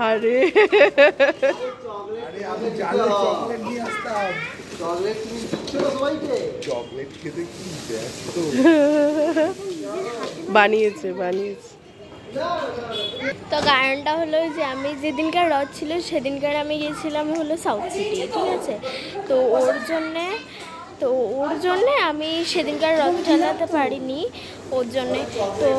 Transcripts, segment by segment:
আরে বানিয়েছে বানিয়েছে। তো কারণটা হলো যে আমি যেদিনকার রথ ছিল সেদিনকার আমি গিয়েছিলাম হলো সাউথ সিটি, ঠিক আছে। তো ওর জন্যে আমি সেদিনকার রথ চালাতে পারিনি ওর জন্যে। তো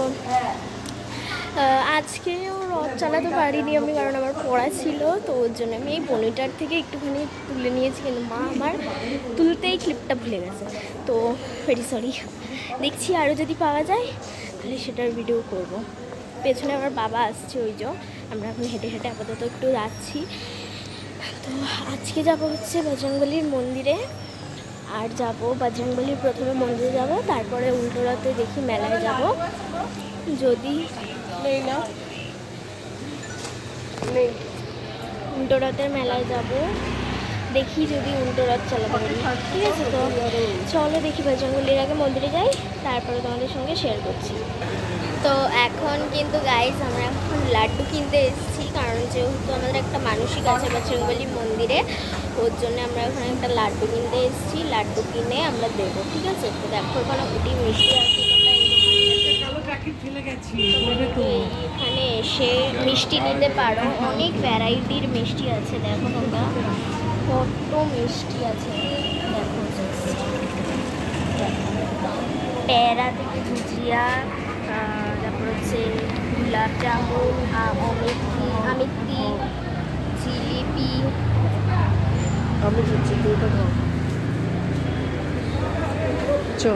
আজকেও রথ চালাতে পারিনি আমি, কারণ আমার পড়া ছিল। তো ওর জন্য আমি এই পনিটার থেকে একটুখানি তুলে নিয়েছি, কিন্তু মা আমার তুলতেই ক্লিপটা ভুলে গেছে। তো ভেরি সরি। দেখছি আরও যদি পাওয়া যায় তাহলে সেটার ভিডিও করব। পেছনে আমার বাবা আসছে, ওই যে আমরা এখন হেঁটে হেঁটে আপাতত একটু যাচ্ছি। তো আজকে যাব হচ্ছে বজরংবলীর মন্দিরে, আর যাব বজরংবলীর প্রথমে মন্দিরে যাব, তারপরে উল্টো রথে দেখি মেলায় যাব। যদি উল্টো রথের মেলায় যাব, দেখি যদি উল্টো রথ চালাতে পারি, ঠিক আছে। তো চলো দেখি বজরংবলীর আগে মন্দিরে যাই, তারপরে তোমাদের সঙ্গে শেয়ার করছি। তো এখন কিন্তু গাইস আমরা এখন লাড্ডু কিনতে এসেছি, কারণ যেহেতু আমাদের একটা মানসিক আছে বজরংবলী মন্দিরে, ওর জন্য আমরা ওখানে একটা লাড্ডু কিনতে এসেছি। লাড্ডু কিনে আমরা দেবো, ঠিক আছে। তো দেখো ওখানে উটি মিষ্টি আছে, এখানে এসে মিষ্টি নিতে পারো, অনেক ভ্যারাইটির মিষ্টি আছে। দেখো তোমরা কত মিষ্টি আছে, দেখো প্যারা থেকে ভুজিয়া, তারপর হচ্ছে গোলাপ জামুন, আমিত্তি, জিলিপি। আমি হচ্ছে দুটো চো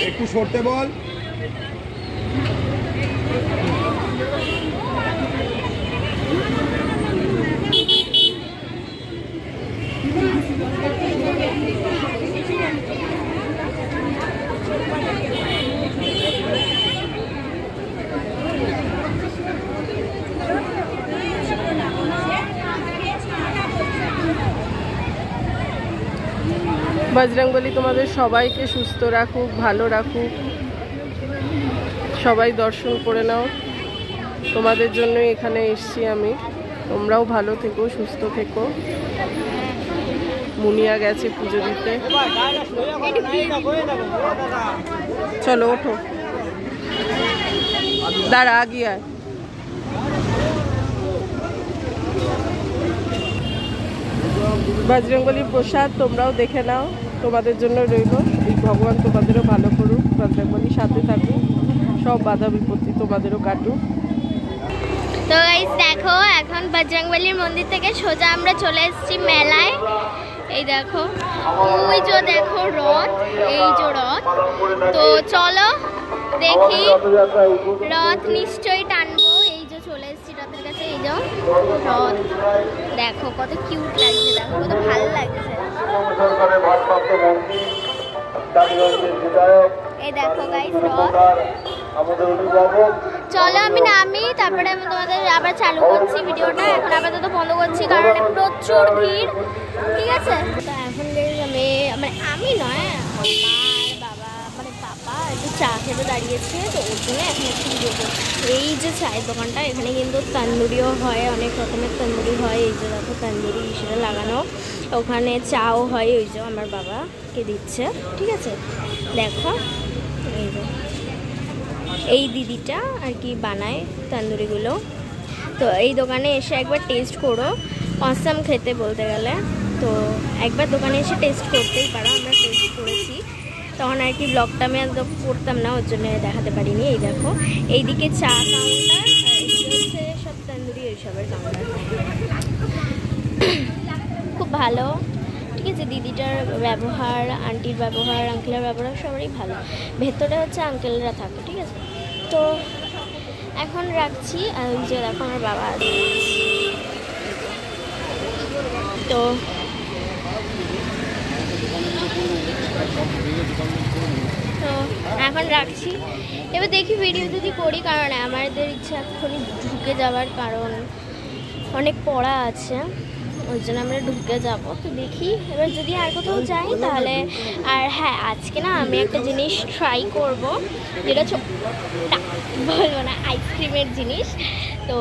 একটু সরতে বল। বজরংবলী তোমাদের সবাইকে সুস্থ রাখুক, ভালো রাখুক। সবাই দর্শন করে নাও, তোমাদের জন্যই এখানে এসছি আমি। তোমরাও ভালো থেকো, সুস্থ থেকো। মুনিয়া গেছে পুজো দিতে। চলো ওঠো, দাঁড়া আগিয়ে আয়। বজরংবলীর প্রসাদ তোমরাও দেখে নাও, তোমাদের জন্য রইল। এই ভগবান তোমাদেরও ভালো করুক, বজরংবলীর সাথে থাকুক, সব বাধা বিপত্তি তোমাদেরও কাটুক। তো গাইস দেখো এখন বজরংবলীর মন্দির থেকে সোজা আমরা চলে এসেছি মেলায়। এই দেখো ওই যে দেখো রথ, এই যে রথ। তো চলো দেখি, রথ নিশ্চয়ই টানবো। এই যে চলে এসেছি রথের কাছে, এই যে রথ দেখো কত কিউট লাগছে, দেখো কত ভালো লাগছে। এই দেখো গাইস রথ। চলো আমি নামি, তারপরে আমি তোমাদের আবার চালু করছি ভিডিওটা। এখন আপাতত বন্ধ করছি কারণ প্রচুর ভিড়, ঠিক আছে। তো এখন আমি নয়, আমার বাবা পাপা একটু চা খেতে দাঁড়িয়েছে, তো ওর জন্য এখন একটু ভিডিও করছি। এই যে চায়ের দোকানটা, এখানে কিন্তু তন্দুরিও হয়, অনেক রকমের তন্দুরি হয়। এই যে দেখো তন্দুরি সেটা লাগানো, ওখানে চাও হয়, ওই যে আমার বাবাকে দিচ্ছে, ঠিক আছে। দেখো এই যে এই দিদিটা আর কি বানায় তন্দুরিগুলো। তো এই দোকানে এসে একবার টেস্ট করো, অসাম খেতে বলতে গেলে। তো একবার দোকানে এসে টেস্ট করতেই পারো, আমরা টেস্ট করেছি। তখন আর কি ব্লগটা আমি একদম করতাম না, ওর জন্য দেখাতে পারিনি। এই দেখো এইদিকে চা কাউন্টার, আর এইদিকে হচ্ছে সব তন্দুরি এইসবের কাউন্টার। খুব ভালো, ঠিক আছে। দিদিটার ব্যবহার, আন্টির ব্যবহার, আঙ্কেলের ব্যবহার সবারই ভালো। ভেতরে হচ্ছে আঙ্কেলরা থাকে, ঠিক আছে। তো এখন রাখছি। আর ওই যে দেখো আমার বাবা আছে। তো তো এখন রাখছি। এবার দেখি ভিডিও যদি করি, কারণ আমাদের ইচ্ছা এক্ষুনি ঢুকে যাওয়ার, কারণ অনেক পড়া আছে, ওই জন্য আমরা ঢুকে যাব। তো দেখি এবার যদি আর কোথাও যাই তাহলে। আর হ্যাঁ, আজকে না আমি একটা জিনিস ট্রাই করব, যেটা বলবো না, আইসক্রিমের জিনিস। তো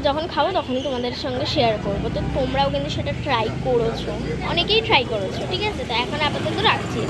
যখন খাবো তখনই তোমাদের সঙ্গে শেয়ার করব। তো তোমরাও কিন্তু সেটা ট্রাই করেছো, অনেকেই ট্রাই করেছো, ঠিক আছে? তো এখন আপাতত রাখছি।